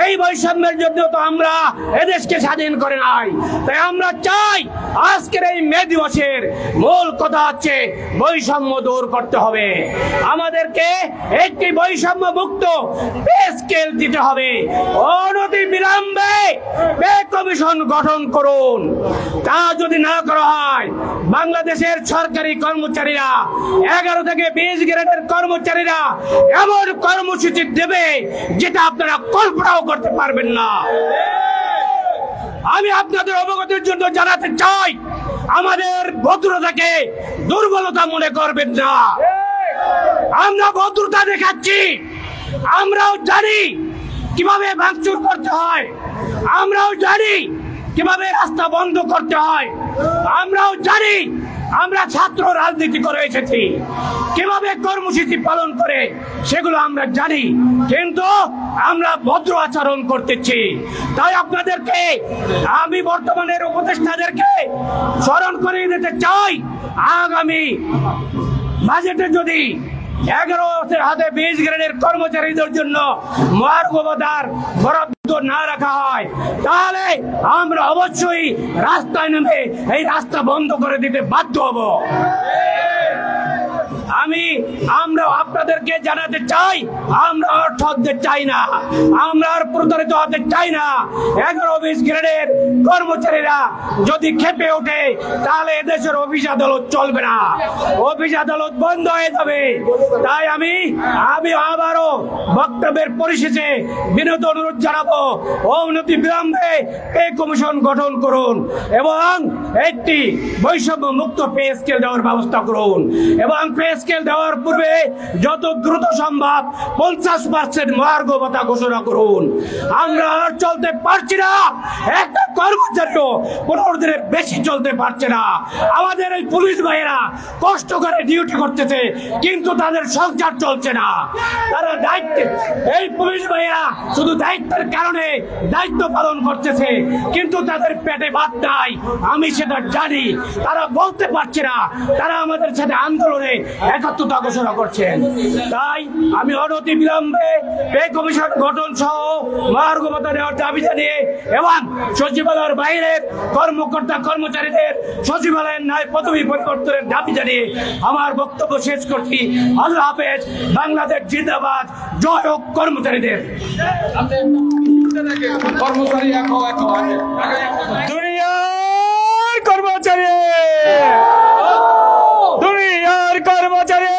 এই বৈষম্যের জন্য তো আমরা এদেশকে স্বাধীন করে নাই। তাই আমরা চাই আজকের এই মে দিবসের মূল কথা হচ্ছে বৈষম্য দূর করতে হবে। আমাদেরকে একটি বৈষম্য মুক্ত পে স্কেল দিতে হবে। অনতি বিলম্বে পে কমিশন গঠন করুন। তা যদি না করা হয়, বাংলাদেশের সরকারি কর্মচারীরা 11 থেকে 20 গ্রেডের কর্মচারীরা এমন কর্মসূচি দেবে যেটা আপনারা কল্পনাও করতে পারবেন না। আমি আপনাদের অবগতির জন্য জানাতে চাই, আমাদের ভদ্রতাকে দুর্বলতা মনে করবেন না। আমরা ভদ্রতা দেখাচ্ছি। আমরাও জানি কিভাবে ভাঙচুর করতে হয়, আমরাও জানি কিভাবে রাস্তা বন্ধ করতে হয়, আমরাও জানি আমরা ছাত্র রাজনীতি করে এসেছি, কিভাবে কর্মসূচি পালন করে সেগুলো আমরা জানি, কিন্তু আমরা ভদ্র আচরণ করতেছি। তাই আপনাদেরকে, আমি বর্তমানের উপদেষ্টাদেরকে স্মরণ করে দিতে চাই, আগামী বাজেটে যদি 11-20 গ্রেডের কর্মচারীদের জন্য মহার্ঘভাতার বরাদ্দ না রাখা হয়, তাহলে আমরা অবশ্যই রাস্তায় নেমে এই রাস্তা বন্ধ করে দিতে বাধ্য হব। আমরা আপনাদেরকে জানাতে চাই, আমরা আর ঠকতে চাই না, আমরা আর প্রতারিত হতে চাই না। 11-20 গ্রেডের কর্মচারীরা যদি খেপে ওঠে, তাহলে এদেশের অফিস আদালত চলবে না, অফিস আদালত বন্ধ হয়ে যাবে। তাই আমি আবারও বক্তব্যের পরিশেষে বিনীত অনুরোধ জানাবো, অনতি বিলম্বে পে কমিশন গঠন করুন এবং একটি বৈষম্য মুক্ত পে স্কেল দেওয়ার ব্যবস্থা করুন। এবং পে স্কেল দেওয়ার পূর্বে যত দ্রুত সম্ভব 50% মহার্ঘ ভাতা ঘোষণা করুন। আমরা আর চলতে পারছি না, একটা কর্মচারীও 15 দিনের বেশি চলতে পারছে না। আমাদের এই পুলিশ ভাইয়েরা কষ্ট করে ডিউটি করতেছে, কিন্তু তাদের সংসার চলছে না। তারা দায়িত্বে, এই পুলিশ ভাইয়েরা শুধু দায়িত্বের কারণে দায়িত্ব পালন করতেছে, কিন্তু তাদের পেটে ভাত নাই, আমি সেটা জানি। তারা বলতে পারছে না, তারা আমাদের সাথে আন্দোলনে একাত্মতা ঘোষণা করছেন। তাই আমি অনতি বিলম্বে পে কমিশন গঠন সহ মহার্ঘ ভাতা দেওয়ার দাবি জানিয়ে এবং সচিবালয়ের বাইরের কর্মকর্তা কর্মচারীদের সচিবালয়ের ন্যায় পদবি পরিবর্তনের দাবি জানিয়ে আমার বক্তব্য শেষ করছি। আল্লাহ হাফেজ। বাংলাদেশ জিন্দাবাদ। জয় হোক কর্মচারীদের। দুনিয়ার কর্মচারী, দুনিয়ার কর্মচারী,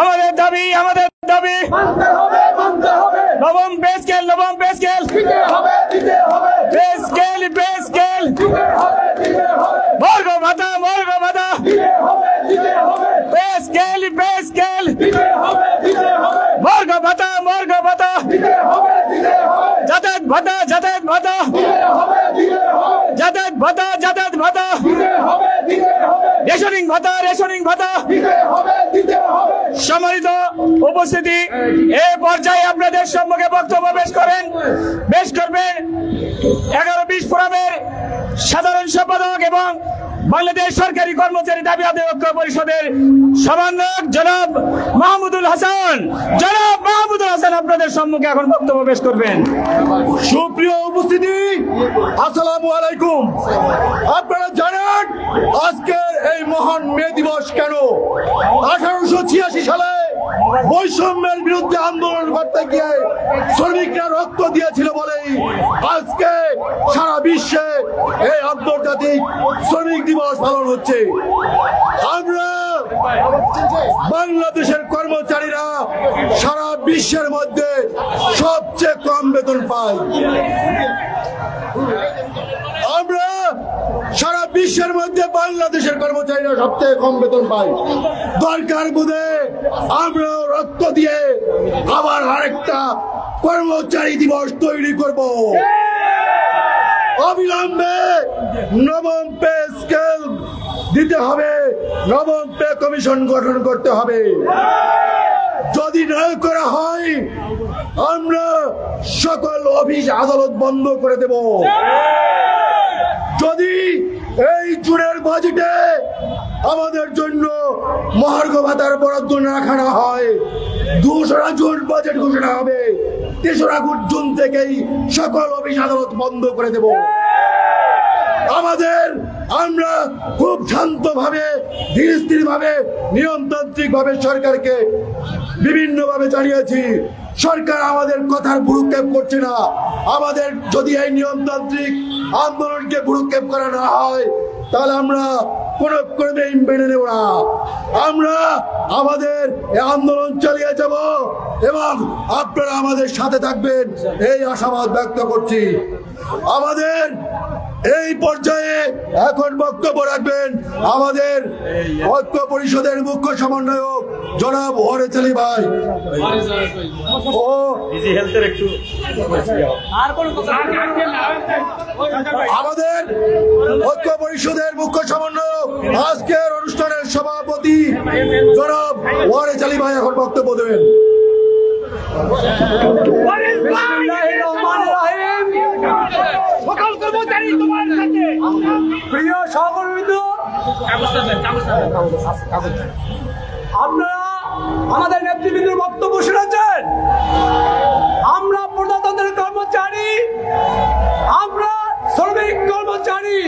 আমাদের দাবি, আমাদের দাবি নবম পে স্কেল, নবম pay scale, pay scale, pay scale, morgue ভাতা, মর্গ ভাতা, pay scale, pay scale, morgue ভাতা, মর্গ ভাতা, যাতায়াত ভাতা, যাতায়াত ভাতা, যাতায়াত ভাতা, যাতায়াত ভাতা, রেশনিং ভাতা, রেশনিং ভাতা। সম্মানিত উপস্থিতি, এই পর্যায়ে আপনাদের সম্মুখে বক্তব্য পেশ করবেন 11-20 ফোরামের সাধারণ সম্পাদক এবং বাংলাদেশ সরকারি কর্মচারী দাবি আদায় ঐক্য পরিষদের সমন্বয়ক জনাব মাহমুদুল হাসান। জনাব মাহমুদুল হাসান আপনাদের সম্মুখে এখন বক্তব্য পেশ করবেন। সুপ্রিয় উপস্থিতি, আসসালামু আলাইকুম। আপনারা জানেন আজকের এই মহান মে দিবস কেন? 1886 সালে বৈষম্যের বিরুদ্ধে আন্দোলন করতে গিয়ে শ্রমিকরা রক্ত দিয়েছিল বলেই আজকে সারা বিশ্বে এই আন্তর্জাতিক শ্রমিক দিবস পালন হচ্ছে। আমরা বাংলাদেশের কর্মচারীরা সারা বিশ্বের মধ্যে সবচেয়ে কম বেতন পাই। আমরা সারা বিশ্বের মধ্যে বাংলাদেশের কর্মচারীরা সবচেয়ে কম বেতন পাই। দরকার বোধে আমরা রক্ত দিয়ে আবার আরেকটা কর্মচারী দিবস তৈরি করব। অবিলম্বে নবম পে স্কেল দিতে হবে, নবম পে কমিশন গঠন করতে হবে। যদি না করা হয়, আমরা সকল অফিস আদালত বন্ধ করে দেব। যদি এই জুনের বাজেটে আমাদের জন্য মহার্ঘ ভাতার বরাদ্দ না রাখা হয়। 2রা জুন বাজেট ঘোষণা হবে, 3রা জুন থেকেই সকল অফিস আদালত বন্ধ করে দেব। আমরা খুব শান্তভাবে ধীর স্থির ভাবে নিয়মতান্ত্রিক ভাবে সরকারকে বিভিন্নভাবে জানিয়েছি। সরকার আমাদের কথার ভ্রুক্ষেপ করছে না। আমাদের যদি এই নিয়মতান্ত্রিক আন্দোলনকে ভ্রুক্ষেপ করা না হয় তাহলে আমরা কোনো ক্রমেই মেনে নেব না। আমরা আমাদের এই আন্দোলন চালিয়ে যাব এবং আপনারা আমাদের সাথে থাকবেন এই আশাবাদ ব্যক্ত করছি। আমাদের এই পর্যায়ে এখন বক্তব্য রাখবেন আমাদের ঐক্য পরিষদের মুখ্য সমন্বয়ক জনাব ওয়ারেস আলী ভাই। আমাদের ঐক্য পরিষদের মুখ্য সমন্বয়ক আজকের অনুষ্ঠানের সভাপতি জনাব ওয়ারেস আলী ভাই এখন বক্তব্য দেবেন। প্রিয় সহকর্মীবৃন্দ, আপনারা আমাদের নেতৃবৃন্দের বক্তব্য শুনেছেন। আমরা প্রজাতন্ত্রের কর্মচারী, আমরা শ্রমিক কর্মচারী।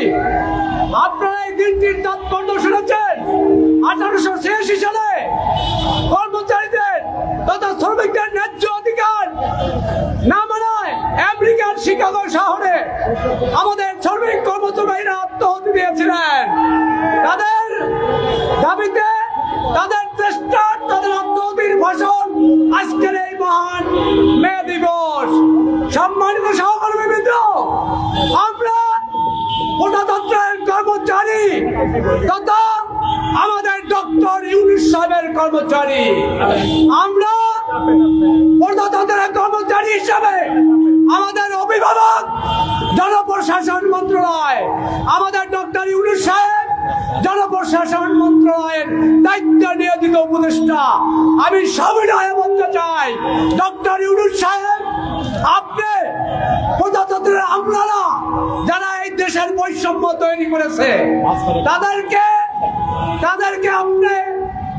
আপনারা এই দিনটির তাৎপর্য শুনেছেন। 1886 সালে কর্মচারীদের তথা শ্রমিকদের ন্যায্য অধিকার না মানায় আমেরিকার শিকাগো শহরে আমাদের শ্রমিক কর্মচারীরা আত্মহত্যা দিয়েছিলেন। তাদের দাবিতে, তাদের চেষ্টা, তাদের আত্মহত্যার ফসল আজকের এই মহান মে দিবস। সম্মানিত সহকর্মীবৃন্দ, আমরা প্রজাতন্ত্রের কর্মচারী তথা আমাদের ডক্টর ইউনূস সাহেবের কর্মচারী। আমরা প্রজাতন্ত্রের কর্মচারী হিসাবে আমাদের অভিভাবক জনপ্রশাসন মন্ত্রণালয়, আমাদের ডক্টর ইউনূস সাহেব জনপ্রশাসন মন্ত্রণালয়ের দায়িত্ব নিয়োজিত উপদেষ্টা। আমি সবিনয়ে বলতে চাই, ডক্টর ইউনূস সাহেব, আপনি প্রজাতন্ত্রের আমলারা যারা এই দেশের বৈষম্য তৈরি করেছে তাদেরকে আপনি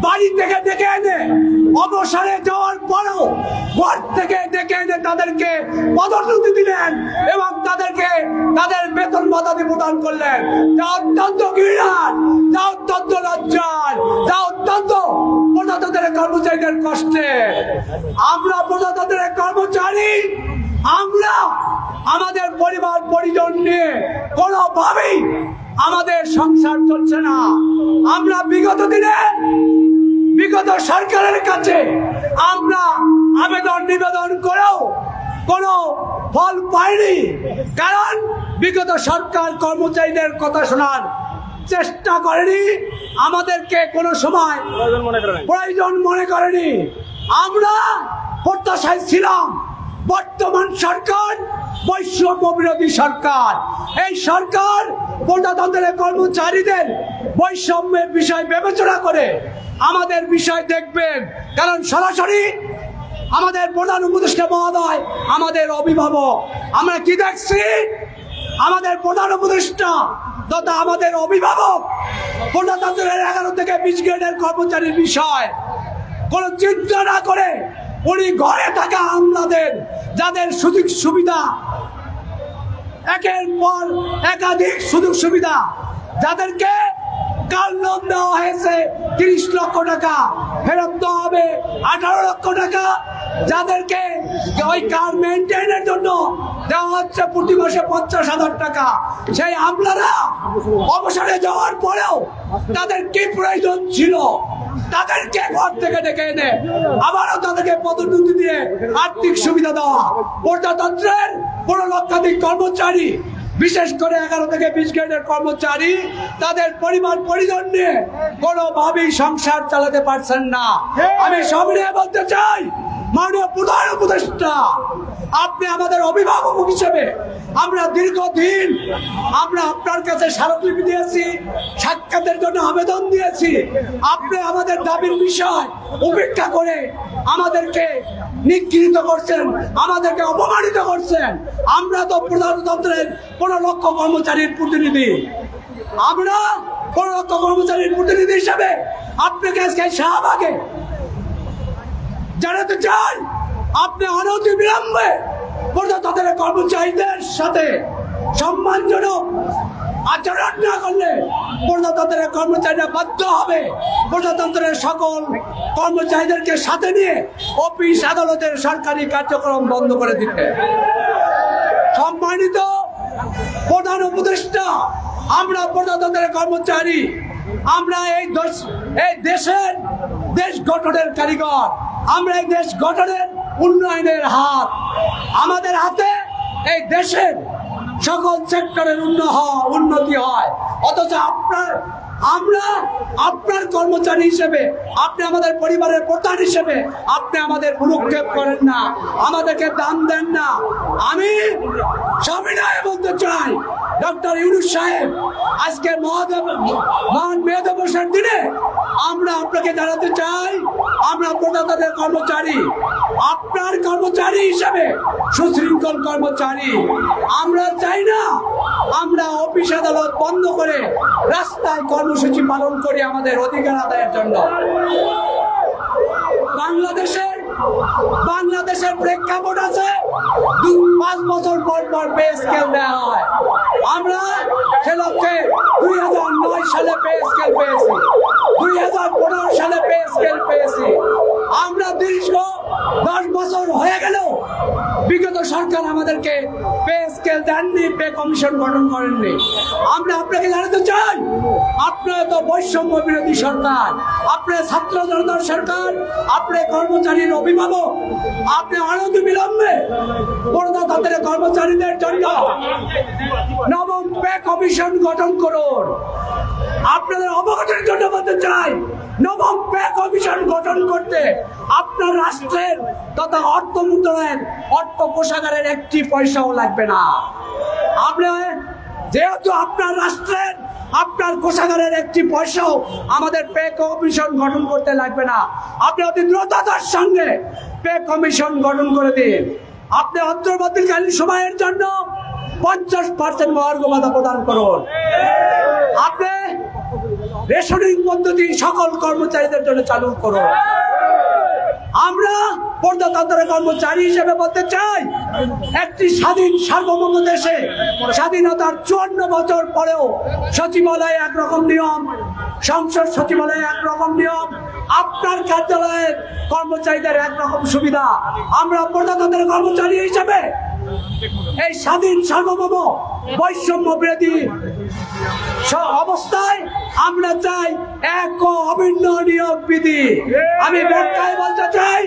বাড়ি থেকে ডেকে এনে, অবসরে যাওয়ার পরেও ঘর থেকে ডেকে এনে তাদেরকে পদোন্নতি দিলেন এবং তাদেরকে তাদের বেতন ভাতা প্রদান করলেন। যা অত্যন্ত ঘৃণার, যা অত্যন্ত লজ্জার, যা অত্যন্ত প্রজাতন্ত্রের কর্মচারীদের কষ্টে। আমরা প্রজাতন্ত্রের কর্মচারী, আমরা আমাদের পরিবার পরিজন নিয়ে কোনোভাবেই আমাদের সংসার চলছে না। আমরা বিগত দিনে বিগত সরকারের কাছে আমরা আবেদন নিবেদন করেও কোনো ফল পাইনি, কারণ বিগত সরকার কর্মচারীদের কথা শোনার চেষ্টা করেনি, আমাদেরকে কোনো সময় প্রয়োজন মনে করেনি। আমরা প্রত্যাশায় ছিলাম বর্তমান সরকার বৈষম্য বিরোধী সরকার। এই সরকার প্রজাতন্ত্রের কর্মচারীদের বৈষম্যের বিষয় বিবেচনা করে আমাদের বিষয় দেখবেন, কারণ সরাসরি আমাদের প্রধান উপদেষ্টা মহোদয় আমাদের অভিভাবক। আমরা কি দেখছি? আমাদের প্রধান উপদেষ্টা তথা আমাদের অভিভাবক প্রজাতন্ত্রের 11 থেকে 20 গ্রেডের কর্মচারীর বিষয় কোন চিন্তা না করে উনি ঘরে থাকা আমলাদের যাদের সুযোগ সুবিধা, একের পর একাধিক সুযোগ সুবিধা, যাদেরকে কাল লোন দেওয়া হয়েছে 30 লক্ষ টাকা, ফেরত দেওয়া হবে 18 লক্ষ টাকা, যাদেরকে ওই কার মেনটেনের জন্য দেওয়া হচ্ছে প্রতি মাসে 50,000 টাকা। সেই আমলারা অবসরে যাওয়ার পরেও তাদের কি প্রয়োজন ছিল? তাদেরকে ঘর থেকে ডেকে এনে আবারও তাদেরকে পদোন্নতি দিয়ে আর্থিক সুবিধা দেওয়া। প্রজাতন্ত্রের 15 লক্ষাধিক কর্মচারী, বিশেষ করে 11 থেকে 20 গ্রেডের কর্মচারী তাদের পরিবার পরিজন নিয়ে কোনোভাবেই সংসার চালাতে পারছেন না। আমি সবিনয়ে বলতে চাই, মাননীয় প্রধান উপদেষ্টা, আপনি আমাদের অভিভাবক হিসেবে আমরা দীর্ঘদিন আমরা আপনার কাছে স্মারকলিপি দিয়েছি, সাক্ষাতের জন্য আবেদন দিয়েছি। আপনি আমাদের দাবির বিষয় উপেক্ষা করে আমাদেরকে নিগৃহীত করছেন, আমাদেরকে অপমানিত করছেন। আমরা তো প্রজাতন্ত্রের 15 লক্ষ কর্মচারীর প্রতিনিধি। আমরা পররাষ্ট্র কর্মচারীর প্রতিনিধি হিসাবে আপনাকে আজকে শাহবাগে জানাতে চাই, আপনি অনতি বিলম্বে প্রজাতন্ত্রের কর্মচারীদের সাথে সম্মানজনক আচরণ না করলে প্রজাতন্ত্রের কর্মচারীরা বাধ্য হবে প্রজাতন্ত্রের সকল কর্মচারীদেরকে সাথে নিয়ে অফিস আদালতের সরকারি কার্যক্রম বন্ধ করে দিতে। সম্মানিত প্রধান উপদেষ্টা, আমরা প্রজাতন্ত্রের কর্মচারী, আমরা এই দেশের দেশ গঠনের কারিগর, আমরা এই দেশ গঠনের উন্নয়নের হাত, আমাদের হাতে এই দেশের সকল সেক্টরের উন্নতি হয়। অথচ আমরা আপনার কর্মচারী হিসেবে, আপনি আমাদের পরিবারের প্রধান হিসেবে আপনি আমাদের ভ্রুক্ষেপ করেন না, আমাদেরকে দাম দেন না। আমি সবিনয়ে বলতে চাই, ডক্টর ইউনূস সাহেব, আজকে মহান মে দিবসের দিনে আমরা আপনাকে জানাতে চাই, আমরা প্রজাতন্ত্রের কর্মচারী, আপনার কর্মচারী হিসেবে সুশৃঙ্খল কর্মচারী। আমরা চাই না আমরা অফিস আদালত বন্ধ করে রাস্তায় কর্মসূচি পালন করি আমাদের অধিকার আদায়ের জন্য। বাংলাদেশের প্রেক্ষাপট আছে, 5 বছর পর পর পে স্কেল দেওয়া হয়। আমরা সে লক্ষ্যে 2009 সালে পে স্কেল পেয়েছি, 2015 সালে পে স্কেল পেয়েছি। আমরা দীর্ঘ 10 বছর হয়ে গেল বিগত সরকার আমাদেরকে পে স্কেল দেননি, পে কমিশন গঠন করেননি। আমরা আপনাকে জানাতে চাই, আপনার তো বৈষম্য বিরোধী সরকার, আপনার ছাত্র জনতার সরকার, আপনার কর্মচারীর অভিভাবক, আপনি অনতি বিলম্বে প্রজাতন্ত্রের কর্মচারীদের জন্য নবম পে কমিশন গঠন করুন। আপনাদের অবগতির জন্য বলতে চাই, নবম পে কমিশন গঠন করতে আপনার রাষ্ট্রের তথা অর্থ মন্ত্রণালয়ের অর্থ কোষাগারের একটি পয়সাও লাগবে না। যেহেতু আপনার রাষ্ট্রের আপনার কোষাগারের একটি পয়সাও আমাদের পে কমিশন গঠন করতে লাগবে না। আপনি অতি দ্রুততার সঙ্গে পে কমিশন গঠন করে দিন। আপনি অন্তর্বর্তীকালীন সময়ের জন্য 50% মহার্ঘ ভাতা প্রদান করুন। আপনি রেশনিং পদ্ধতি সকল কর্মচারীদের জন্য চালু করুন। আমরা প্রজাতন্ত্রের কর্মচারী হিসেবে বলতে চাই, একটি স্বাধীন সার্বভৌম দেশে স্বাধীনতার 54 বছর পরেও সচিবালয়ে একরকম নিয়ম, সংসদ সচিবালয়ে একরকম নিয়ম, আপনার কার্যালয়ের কর্মচারীদের একরকম সুবিধা। আমরা প্রজাতন্ত্রের কর্মচারী হিসেবে এই স্বাধীন সার্বভৌম বৈষম্য বিরোধী অবস্থায় আমরা চাই এক ও অভিন্ন নিয়োগ বিধি। আমি ব্যাখ্যায় বলতে চাই,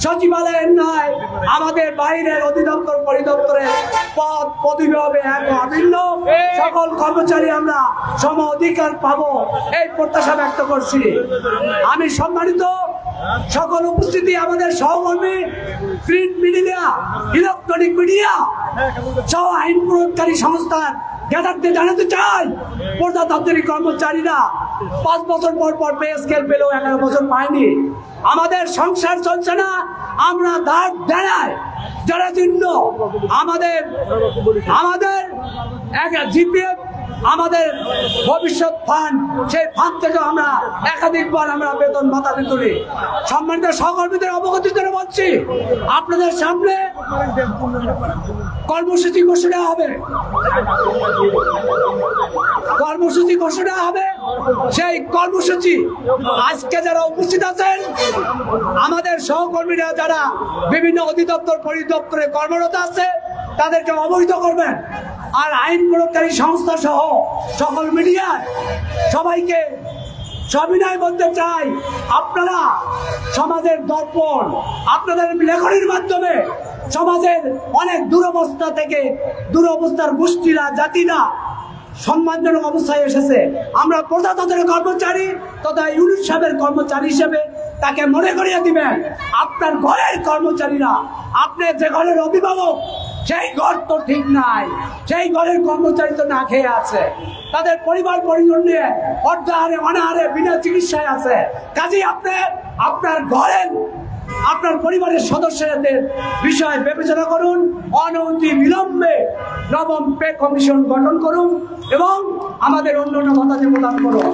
সচিবালয়ের নয়, আমাদের বাইরের অধিদপ্তর পরিদপ্তরের পদ পদবি হবে এক ও অভিন্ন। সকল কর্মচারী আমরা সম অধিকার পাবো, এই প্রত্যাশা ব্যক্ত করছি। আমি সম্মানিত সকল উপস্থিতি, আমাদের সহকর্মী, প্রিন্ট মিডিয়া, ইলেকট্রনিক মিডিয়া সহ আইন প্রয়োগকারী সংস্থার ক্যাডারদের জানাতে চাই, প্রজাতন্ত্রের কর্মচারীরা 5 বছর পর পর পে স্কেল পেলেও 11 বছর পায়নি। আমাদের সংসার চলছে না, আমরা ধার দেনায় যারা জন্য আমাদের জিপিএফ, আমাদের ভবিষ্যৎ ফান্ড, সেই ফান্ড থেকে আমরা একাধিকবার আমরা বেতন ভাতা তুলি। সম্মানিত সহকর্মীদের অবগতির জন্য বলছি, আপনাদের সামনে কর্মসূচি ঘোষণা হবে, সেই কর্মসূচি আজকে যারা উপস্থিত আছেন, আমাদের সহকর্মীরা যারা বিভিন্ন অধিদপ্তর পরিদপ্তরে কর্মরত আছে, তাদেরকে অবহিত করবেন। আর আইন প্রয়োগকারী সংস্থা সহ সকল মিডিয়ার সবাইকে সবিনয় বলতে চাই, আপনারা সমাজের দর্পণ, আপনাদের লেখনীর মাধ্যমে সমাজের অনেক দুরবস্থার গোষ্ঠীরা, জাতিরা সম্মানজনক অবস্থায় এসেছে। আমরা প্রজাতন্ত্রের কর্মচারী তথা ইউনূস সাহেবের কর্মচারী হিসেবে তাকে মনে করিয়ে দিবেন, আপনার ঘরের কর্মচারীরা, আপনি যে ঘরের অভিভাবক, সেই ঘর তো ঠিক নাই, সেই ঘরের কর্মচারী তো না খেয়ে আছে, তাদের পরিবার পরিজন নিয়ে অর্ধাহারে অনাহারে বিনা চিকিৎসায় আছে। কাজেই আপনি আপনার ঘরের আপনার পরিবারের সদস্যদের বিষয় বিবেচনা করুন, অনতি বিলম্বে নবম পে কমিশন গঠন করুন এবং আমাদের অন্যান্য ভাতা প্রদান করুন।